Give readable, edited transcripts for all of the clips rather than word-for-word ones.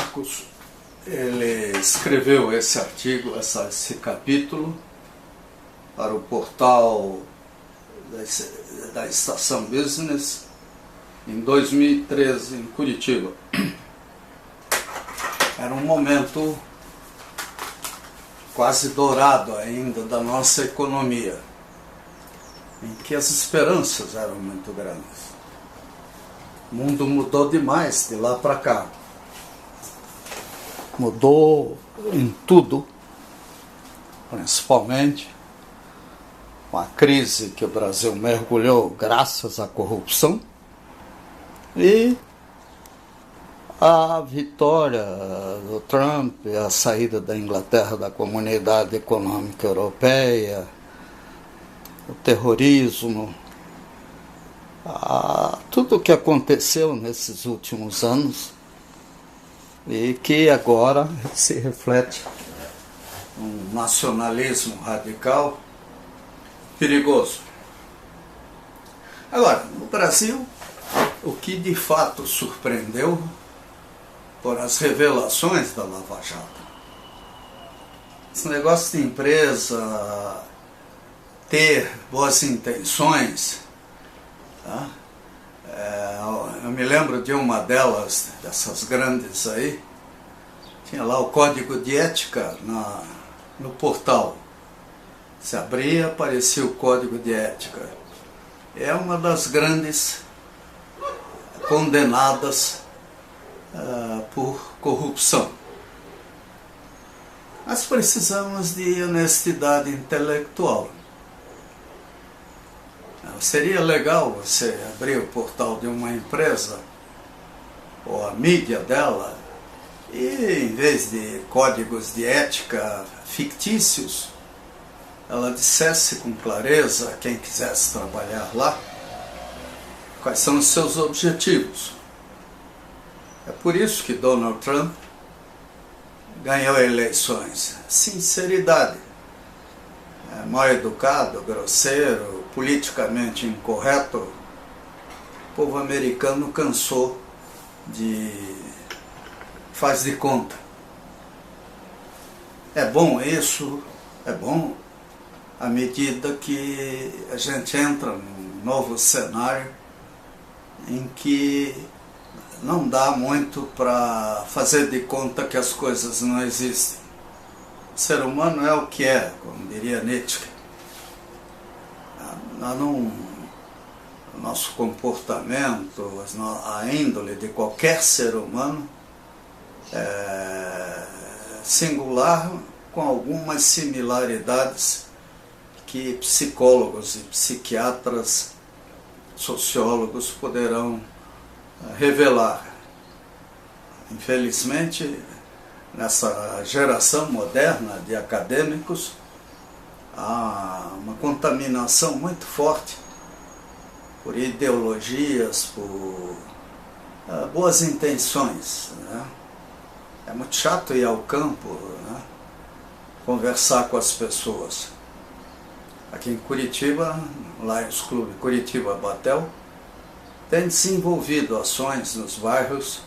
Marcos, ele escreveu esse artigo, esse capítulo, para o portal da Estação Business, em 2013, em Curitiba. Era um momento quase dourado ainda da nossa economia, em que as esperanças eram muito grandes. O mundo mudou demais de lá para cá. Mudou em tudo, principalmente com a crise que o Brasil mergulhou graças à corrupção e a vitória do Trump, a saída da Inglaterra da Comunidade Econômica Europeia, o terrorismo, tudo o que aconteceu nesses últimos anos e que agora se reflete um nacionalismo radical perigoso. Agora, no Brasil, o que de fato surpreendeu foram as revelações da Lava Jato. Esse negócio de empresa ter boas intenções, tá? Eu me lembro de uma delas, dessas grandes aí, tinha lá o código de ética no portal. Se abria, aparecia o código de ética. É uma das grandes condenadas por corrupção. Mas precisamos de honestidade intelectual. Seria legal você abrir o portal de uma empresa ou a mídia dela e, em vez de códigos de ética fictícios, ela dissesse com clareza a quem quisesse trabalhar lá quais são os seus objetivos. É por isso que Donald Trump ganhou eleições. Sinceridade. É mal educado, grosseiro, politicamente incorreto. O povo americano cansou de faz de conta. É bom isso, é bom à medida que a gente entra num novo cenário em que não dá muito para fazer de conta que as coisas não existem. O ser humano é o que é, como diria Nietzsche. O nosso comportamento, a índole de qualquer ser humano é singular, com algumas similaridades que psicólogos e psiquiatras, sociólogos poderão revelar. Infelizmente, nessa geração moderna de acadêmicos, há uma contaminação muito forte por ideologias, por boas intenções, né? É muito chato ir ao campo, né? Conversar com as pessoas. Aqui em Curitiba, Lions Clube Curitiba Batel, tem desenvolvido ações nos bairros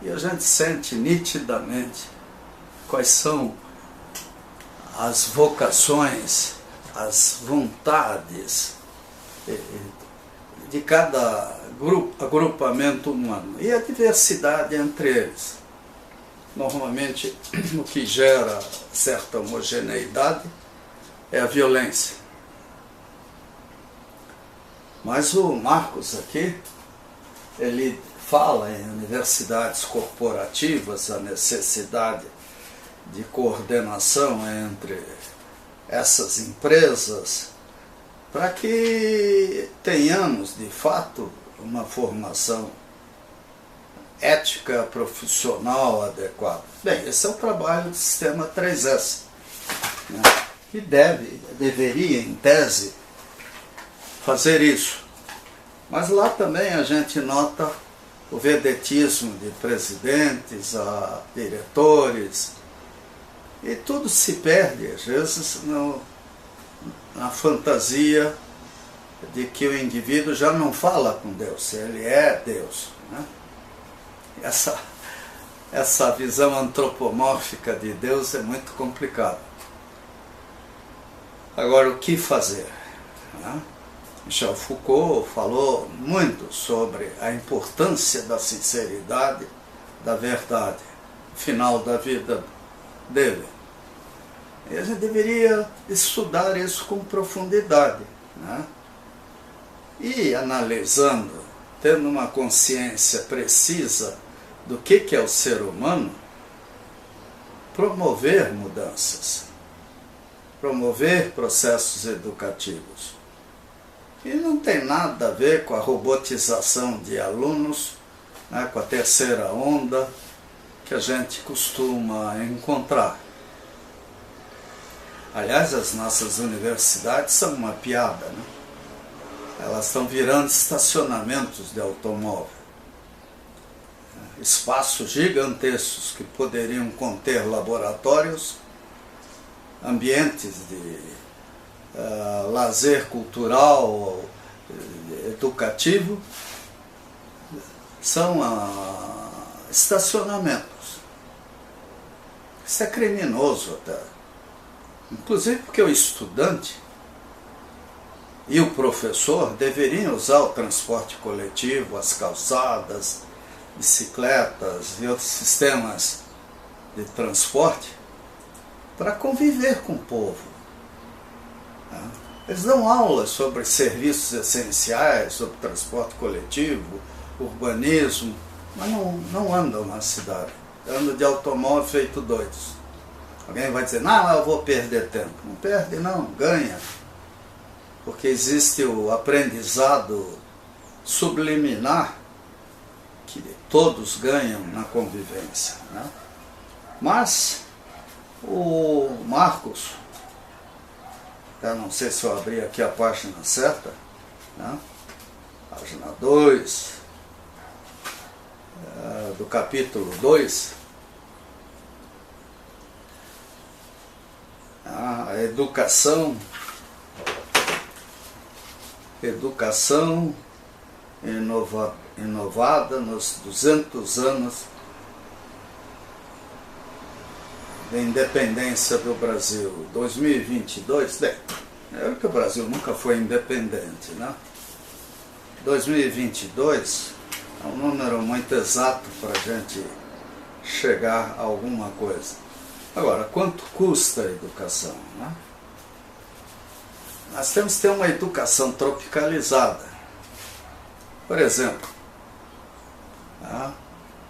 e a gente sente nitidamente quais são as vocações, as vontades de cada agrupamento humano e a diversidade entre eles. Normalmente, o que gera certa homogeneidade é a violência. Mas o Marcos aqui, ele fala em universidades corporativas, a necessidade de coordenação entre essas empresas, para que tenhamos, de fato, uma formação ética profissional adequada. Bem, esse é o trabalho do Sistema 3S, né, que deveria, em tese, fazer isso. Mas lá também a gente nota o vedetismo de presidentes, a diretores, e tudo se perde, às vezes, na fantasia de que o indivíduo já não fala com Deus, ele é Deus, né? essa visão antropomórfica de Deus é muito complicada. Agora, o que fazer? Michel Foucault falou muito sobre a importância da sinceridade, da verdade, no final da vida dele. E a gente deveria estudar isso com profundidade, E analisando, tendo uma consciência precisa do que é o ser humano, promover mudanças, promover processos educativos. E não tem nada a ver com a robotização de alunos, com a terceira onda que a gente costuma encontrar. Aliás, as nossas universidades são uma piada, Elas estão virando estacionamentos de automóvel. Espaços gigantescos que poderiam conter laboratórios, ambientes de lazer cultural, educativo, são estacionamentos. Isso é criminoso até. Inclusive porque o estudante e o professor deveriam usar o transporte coletivo, as calçadas, bicicletas e outros sistemas de transporte para conviver com o povo. Eles dão aulas sobre serviços essenciais, sobre transporte coletivo, urbanismo, mas não andam na cidade. Andam de automóvel feito doidos. Alguém vai dizer, não, eu vou perder tempo. Não perde não, ganha. Porque existe o aprendizado subliminar que todos ganham na convivência. Mas o Marcos, eu não sei se eu abri aqui a página certa, página 2, do capítulo 2, a educação inovada nos 200 anos da independência do Brasil, 2022, é que o Brasil nunca foi independente, 2022 é um número muito exato para a gente chegar a alguma coisa. Agora, quanto custa a educação? Nós temos que ter uma educação tropicalizada. Por exemplo,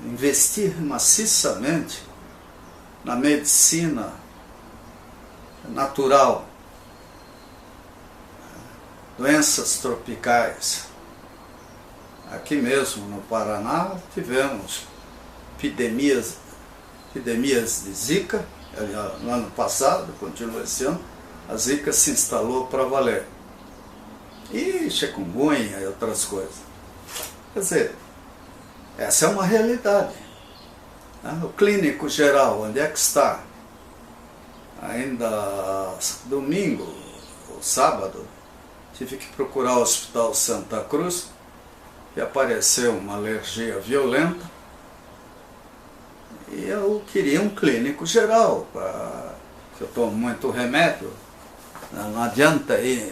investir maciçamente na medicina natural, doenças tropicais. Aqui mesmo no Paraná tivemos epidemias de Zika, no ano passado, continua esse ano, a Zika se instalou para valer. E chikungunya e outras coisas. Quer dizer, essa é uma realidade. O clínico geral, onde é que está? Ainda domingo ou sábado, tive que procurar o Hospital Santa Cruz e apareceu uma alergia violenta. E eu queria um clínico geral, porque eu tomo muito remédio. Não adianta ir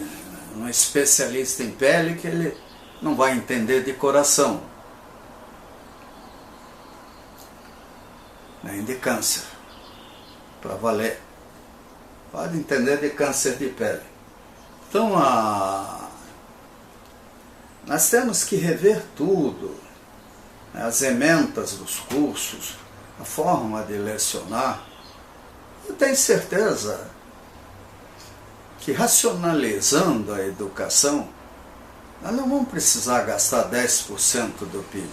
um especialista em pele que ele não vai entender de coração, nem de câncer, para valer. Pode entender de câncer de pele. Então, nós temos que rever tudo, as emendas dos cursos, a forma de lecionar. Eu tenho certeza que racionalizando a educação, nós não vamos precisar gastar 10% do PIB.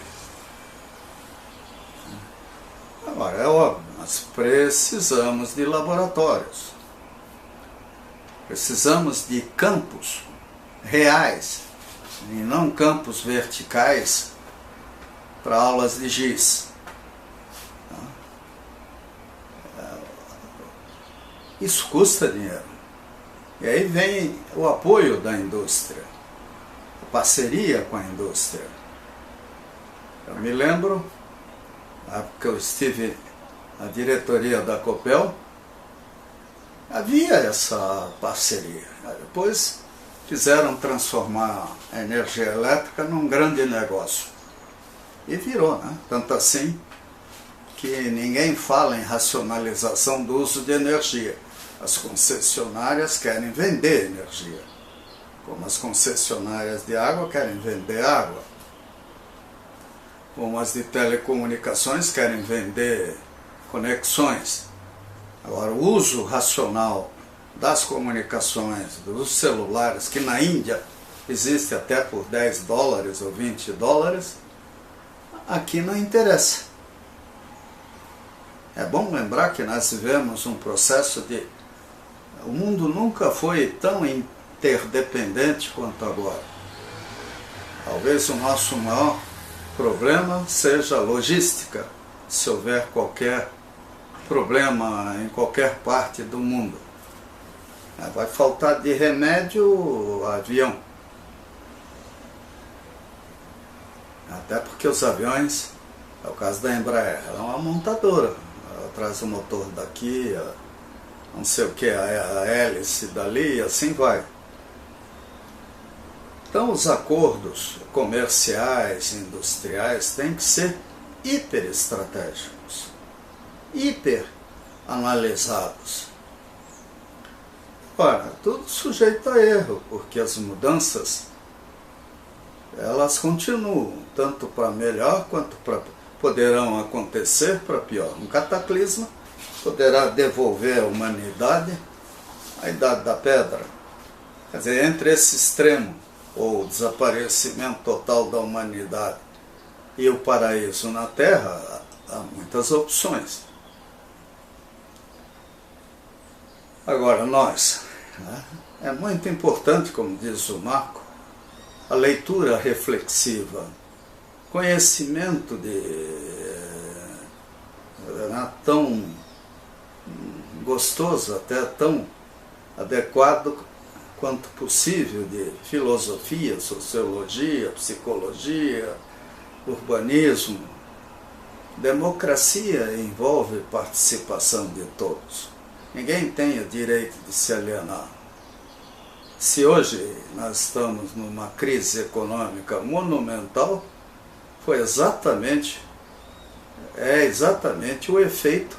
Agora, é óbvio, nós precisamos de laboratórios. Precisamos de campos reais, e não campos verticais para aulas de giz. Isso custa dinheiro. E aí vem o apoio da indústria, a parceria com a indústria. Eu me lembro na época que eu estive na diretoria da Copel, havia essa parceria. Depois quiseram transformar a energia elétrica num grande negócio. E virou, né? Tanto assim que ninguém fala em racionalização do uso de energia. As concessionárias querem vender energia, como as concessionárias de água querem vender água, como as de telecomunicações querem vender conexões. Agora, o uso racional das comunicações, dos celulares, que na Índia existe até por $10 ou $20, aqui não interessa. É bom lembrar que nós vivemos um processo de... O mundo nunca foi tão interdependente quanto agora. Talvez o nosso maior problema seja a logística, se houver qualquer problema em qualquer parte do mundo. Vai faltar de remédio avião. Até porque os aviões, é o caso da Embraer, ela é uma montadora. Ela traz o motor daqui, não sei o que, a hélice dali e assim vai. Então os acordos comerciais, industriais, têm que ser hiperestratégicos, hiper analisados. Ora, tudo sujeito a erro, porque as mudanças, elas continuam, tanto para melhor quanto para poderão acontecer para pior. Um cataclisma poderá devolver à humanidade a idade da pedra. Quer dizer, entre esse extremo, ou o desaparecimento total da humanidade e o paraíso na Terra, há muitas opções. Agora, nós, né, é muito importante, como diz o Marco, a leitura reflexiva, conhecimento tão gostoso, até tão adequado quanto possível, de filosofia, sociologia, psicologia, urbanismo. Democracia envolve participação de todos. Ninguém tem o direito de se alienar. Se hoje nós estamos numa crise econômica monumental, é exatamente o efeito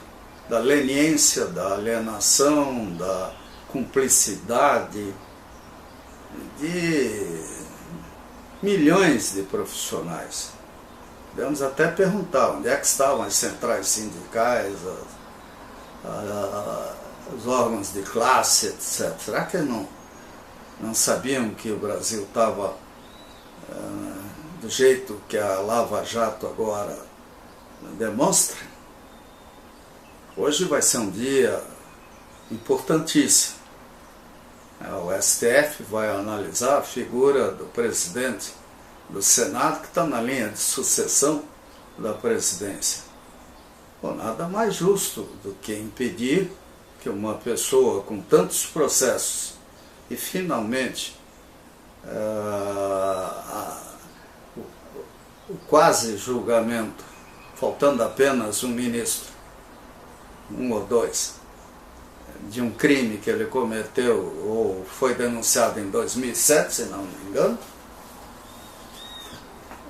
da leniência, da alienação, da cumplicidade de milhões de profissionais. Podemos até perguntar onde é que estavam as centrais sindicais, os órgãos de classe, etc. Será que não sabiam que o Brasil estava do jeito que a Lava Jato agora demonstra? Hoje vai ser um dia importantíssimo. O STF vai analisar a figura do presidente do Senado, que está na linha de sucessão da presidência. Bom, nada mais justo do que impedir que uma pessoa com tantos processos e finalmente o quase julgamento, faltando apenas um ministro, um ou dois, de um crime que ele cometeu ou foi denunciado em 2007, se não me engano,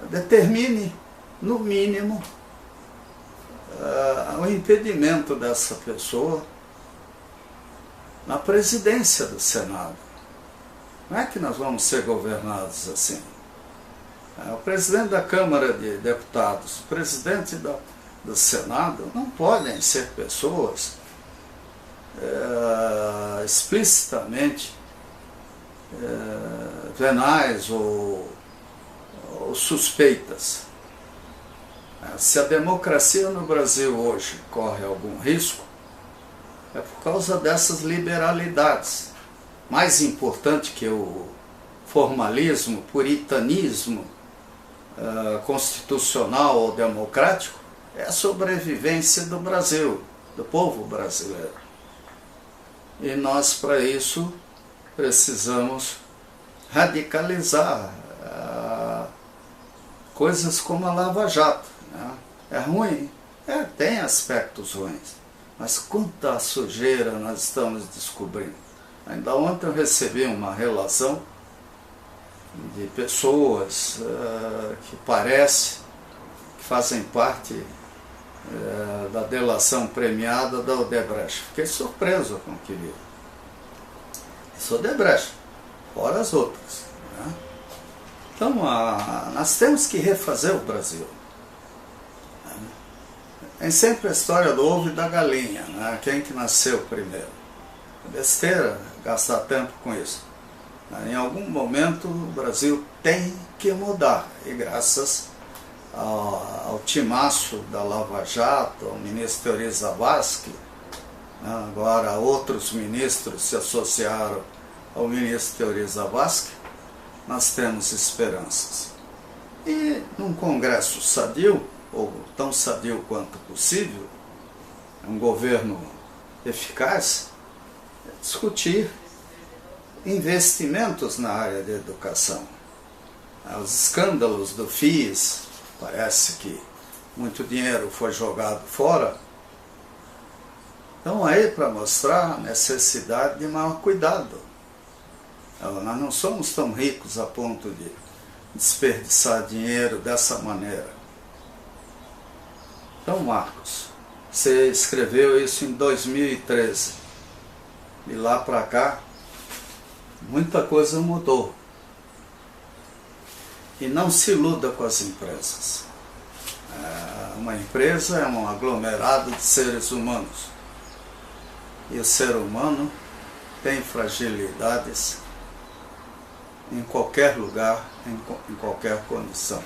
determine, no mínimo, o impedimento dessa pessoa na presidência do Senado. Não é que nós vamos ser governados assim. O presidente da Câmara de Deputados, o presidente do Senado, não podem ser pessoas explicitamente venais ou suspeitas. Se a democracia no Brasil hoje corre algum risco, é por causa dessas liberalidades. Mais importante que o formalismo, puritanismo constitucional ou democrático é a sobrevivência do Brasil, do povo brasileiro. E nós, para isso, precisamos radicalizar coisas como a Lava Jato. Né? É ruim Tem aspectos ruins, mas quanta sujeira nós estamos descobrindo. Ainda ontem eu recebi uma relação de pessoas que parece que fazem parte da delação premiada da Odebrecht. Fiquei surpreso com o que vi. Isso é Odebrecht, fora as outras, né? Então, nós temos que refazer o Brasil. Tem sempre a história do ovo e da galinha, né? Quem que nasceu primeiro? É besteira gastar tempo com isso. Em algum momento o Brasil tem que mudar, e graças ao timaço da Lava Jato, ao ministro Teori Zavascki, né? Agora outros ministros se associaram ao ministro Teori Zavascki, nós temos esperanças. E num congresso sadio, ou tão sadio quanto possível, um governo eficaz, discutir investimentos na área de educação. Os escândalos do FIES, parece que muito dinheiro foi jogado fora, estão aí para mostrar a necessidade de maior cuidado. Nós não somos tão ricos a ponto de desperdiçar dinheiro dessa maneira. Então, Marcos, você escreveu isso em 2013. De lá para cá, muita coisa mudou. E não se iluda com as empresas. Uma empresa é um aglomerado de seres humanos. E o ser humano tem fragilidades em qualquer lugar, em qualquer condição.